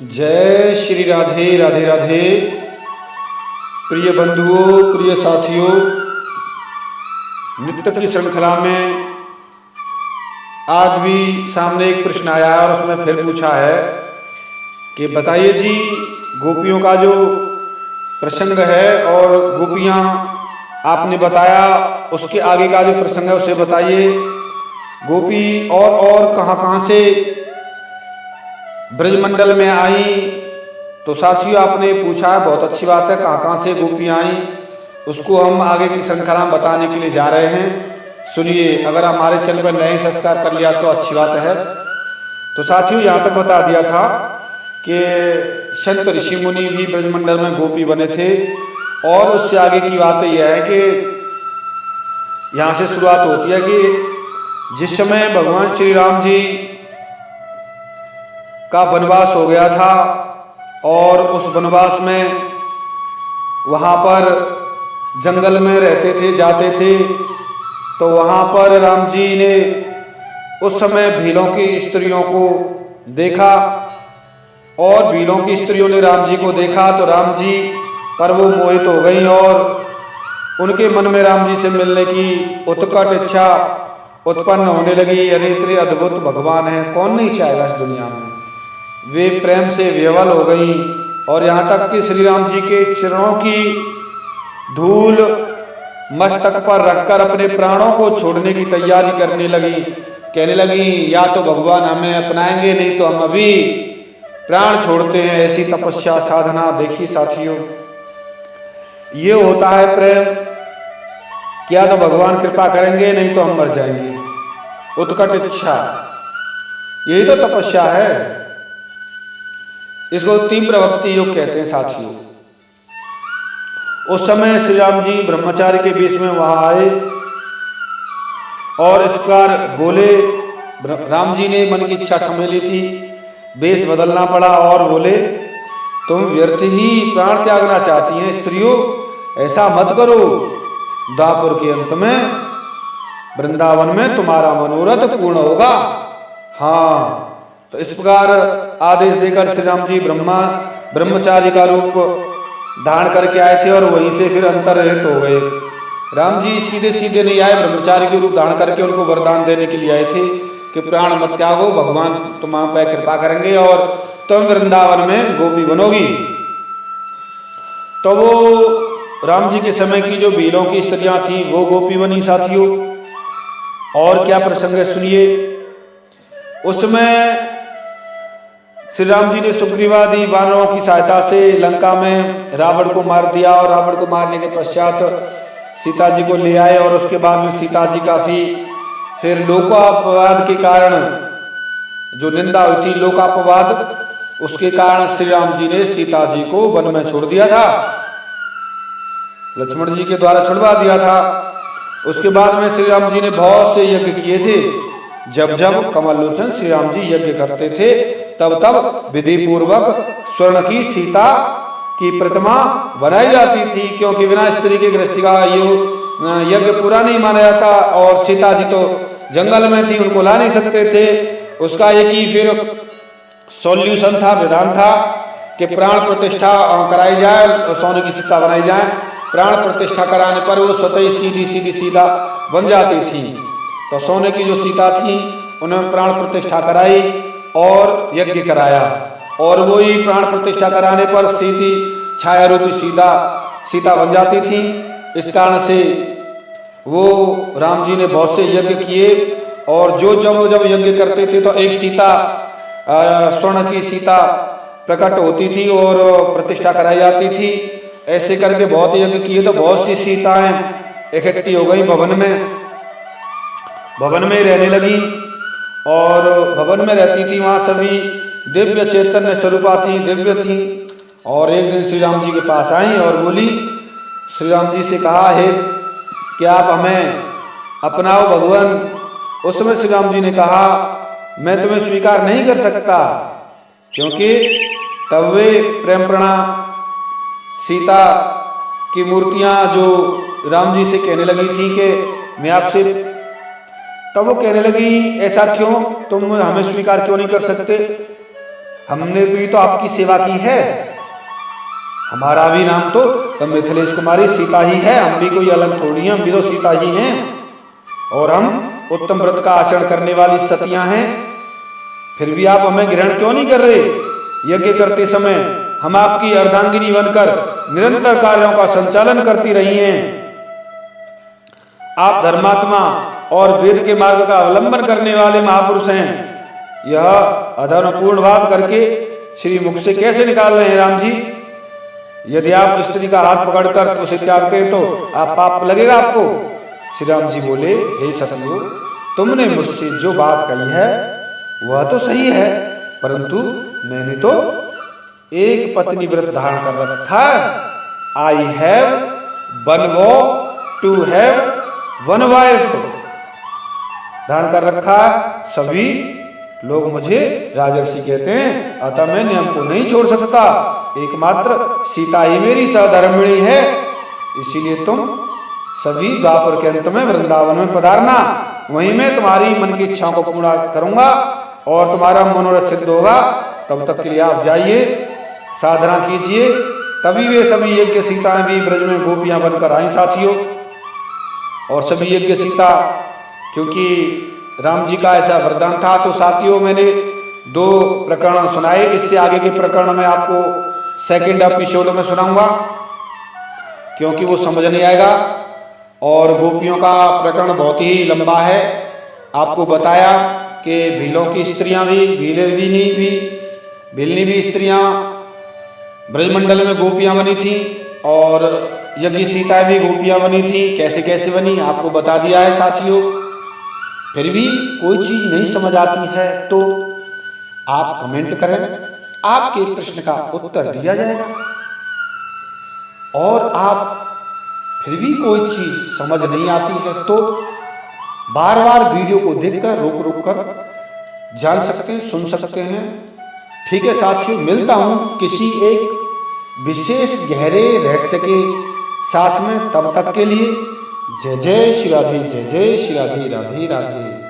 जय श्री राधे राधे राधे। प्रिय बंधुओं, प्रिय साथियों, नित्य की श्रृंखला में आज भी सामने एक प्रश्न आया और उसमें फिर पूछा है कि बताइए जी, गोपियों का जो प्रसंग है और गोपियां आपने बताया, उसके आगे का जो प्रसंग है उसे बताइए। गोपी और कहां से ब्रजमंडल में आई, तो साथियों आपने पूछा है, बहुत अच्छी बात है, कहां से गोपियां आई, उसको हम आगे की श्रृंखला में बताने के लिए जा रहे हैं। सुनिए, अगर हमारे चैनल पर नए सब्सक्राइब कर लिया तो अच्छी बात है। तो साथियों यहाँ तक बता दिया था कि संत ऋषि मुनि भी ब्रजमंडल में गोपी बने थे, और उससे आगे की बात यह है कि यहाँ से शुरुआत होती है कि जिस समय भगवान श्री राम जी का वनवास हो गया था और उस वनवास में वहाँ पर जंगल में रहते थे, जाते थे, तो वहाँ पर राम जी ने उस समय भीलों की स्त्रियों को देखा, और भीलों की स्त्रियों ने राम जी को देखा तो राम जी पर वो मोहित हो गई, और उनके मन में राम जी से मिलने की उत्कट इच्छा उत्पन्न होने लगी। अरे इतने अद्भुत भगवान है, कौन नहीं चाहेगा इस दुनिया में। वे प्रेम से विह्वल हो गई, और यहाँ तक कि श्री राम जी के चरणों की धूल मस्तक पर रखकर अपने प्राणों को छोड़ने की तैयारी करने लगी। कहने लगी, या तो भगवान हमें अपनाएंगे, नहीं तो हम अभी प्राण छोड़ते हैं। ऐसी तपस्या साधना देखी साथियों, ये होता है प्रेम। क्या तो भगवान कृपा करेंगे, नहीं तो हम मर जाएंगे। उत्कट इच्छा, यही तो तपस्या है। इसको तीव्र भक्ति योग कहते हैं साथियों। उस समय श्री राम जी ब्रह्मचारी के बीच में वहां आए और इस प्रकार बोले। राम जी ने मन की इच्छा समझ ली थी, वेश बदलना पड़ा और बोले, तुम व्यर्थ ही प्राण त्यागना चाहती हैं स्त्रियों, ऐसा मत करो। द्वापर के अंत में वृंदावन में तुम्हारा मनोरथ पूर्ण होगा। हाँ, तो इस प्रकार आदेश देकर श्री राम जी ब्रह्मचारी का रूप धारण करके आए थे, और वहीं से फिर अंतर्हित हो गए। राम जी सीधे सीधे नहीं आए, ब्रह्मचारी के रूप धारण करके उनको वरदान देने के लिए आए थे कि प्राण मत त्यागो, भगवान तुम्हारे पे कृपा करेंगे और तुम वृंदावन में गोपी बनोगी। तो वो राम जी के समय की जो भीलों की स्त्रियां थी वो गोपी बनी साथियों। और क्या प्रसंग है सुनिए। उसमें श्री राम जी ने सुग्रीवादि वानरों की सहायता से लंका में रावण को मार दिया, और रावण को मारने के पश्चात सीता जी को ले आए, और उसके बाद में सीता जी काफी फिर लोकापवाद के कारण, जो निंदा हुई थी लोकापवाद, उसके कारण श्री राम जी ने सीता जी को वन में छोड़ दिया था, लक्ष्मण जी के द्वारा छुड़वा दिया था। उसके बाद में श्री राम जी ने बहुत से यज्ञ किए थे। जब जब कमल लोचन श्री राम जी यज्ञ करते थे, तब तब विधि पूर्वक स्वर्ण की सीता की प्रतिमा बनाई जाती थी, क्योंकि बिना स्त्री के गृहस्थी का यज्ञ पूरा नहीं माना जाता, और सीता जी तो जंगल में थी, उनको ला नहीं सकते थे। उसका एक ही फिर सॉल्यूशन था, विधान था कि प्राण प्रतिष्ठा कराई जाए, सोने की सीता बनाई जाए। प्राण प्रतिष्ठा कराने पर वो स्वतः ही सीधी सीधा बन जाती थी। तो सोने की जो सीता थी उन्होंने प्राण प्रतिष्ठा कराई और यज्ञ कराया, और वही प्राण प्रतिष्ठा कराने पर सीधी छाया रूपी सीता बन जाती थी। इस कारण से वो राम जी ने बहुत से यज्ञ किए, और जब यज्ञ करते थे तो एक सीता स्वर्ण की सीता प्रकट होती थी और प्रतिष्ठा कराई जाती थी। ऐसे करके बहुत यज्ञ किए तो बहुत सी सीताएं इकट्ठी हो गई भवन में रहने लगी, और भवन में रहती थी। वहाँ सभी दिव्य चैतन्य स्वरूपा थी, दिव्य थी। और एक दिन श्री राम जी के पास आई और बोली, श्री राम जी से कहा है कि आप हमें अपनाओ भगवान। उस समय श्री राम जी ने कहा, मैं तुम्हें स्वीकार नहीं कर सकता, क्योंकि तब वे प्रेम प्रणा सीता की मूर्तियां जो राम जी से कहने लगी थी कि मैं आपसे, तब वो कहने लगी, ऐसा क्यों, तुम हमें स्वीकार क्यों नहीं कर सकते। हमने भी तो आपकी सेवा की है। हमारा भी नाम तो मिथिलेश कुमारी सीता ही है, हम भी कोई अलग थोड़ी हैं, हम भी तो सीता ही हैं। और हम उत्तम व्रत का आचरण करने वाली सतियां हैं। फिर भी आप हमें ग्रहण क्यों नहीं कर रहे? यज्ञ करते समय हम आपकी अर्धांगिनी बनकर निरंतर कार्यों का संचालन करती रही हैं। आप धर्मात्मा और वेद के मार्ग का अवलंबन करने वाले महापुरुष हैं। यह अधर्मपूर्ण बात करके श्री मुख से कैसे निकाल रहे हैं राम जी? यदि आप स्त्री का हाथ पकड़कर उसे त्यागते हैं तो आप पाप लगेगा आपको। श्री राम जी बोले, हे सतयुग, तुमने मुझसे जो बात कही है वह तो सही है, परंतु मैंने तो एक पत्नी व्रत धारण कर रखा है। आई हैव वन वॉ टू हैव वन वाइफ धारण कर रखा है। सभी लोग मुझे राजर्षि कहते हैं, अतः मैं नियम को नहीं छोड़ सकता। एकमात्र सीता ही मेरी सहधर्मिणी है। इसीलिए तुम सभी द्वापर के अंत में वृंदावन में पधारना, वहीं मैं तुम्हारी मन की इच्छाओं को पूर्ण करूंगा और तुम्हारा मनोरथ सिद्ध होगा। तब तक के लिए आप जाइए, साधना कीजिए। तभी वे सभी यज्ञ सीताएं भी ब्रज में गोपियां बनकर आई साथियों। और सभी यज्ञ सीता, क्योंकि राम जी का ऐसा वरदान था, तो साथियों मैंने 2 प्रकरण सुनाए। इससे आगे के प्रकरण में आपको सेकंड एपिसोड में सुनाऊंगा, क्योंकि वो समझ नहीं आएगा। और गोपियों का प्रकरण बहुत ही लंबा है। आपको बताया कि भीलों की स्त्रियां भी, भीलनी भी स्त्रियां ब्रजमंडल में गोपियां बनी थी और यज्ञ सीताएं भी गोपियां बनी थी। कैसे कैसे बनी आपको बता दिया है साथियों। फिर भी कोई चीज नहीं समझ आती है तो आप कमेंट करें, आपके प्रश्न का उत्तर दिया जाएगा। और आप फिर भी कोई चीज समझ नहीं आती है तो बार बार वीडियो को देखकर रोक कर जान सकते हैं, सुन सकते हैं। ठीक है साथियों, मिलता हूं किसी एक विशेष गहरे रहस्य के साथ में। तब तक के लिए जय जय श्री राधे, जय जय श्री राधे, राधे राधे।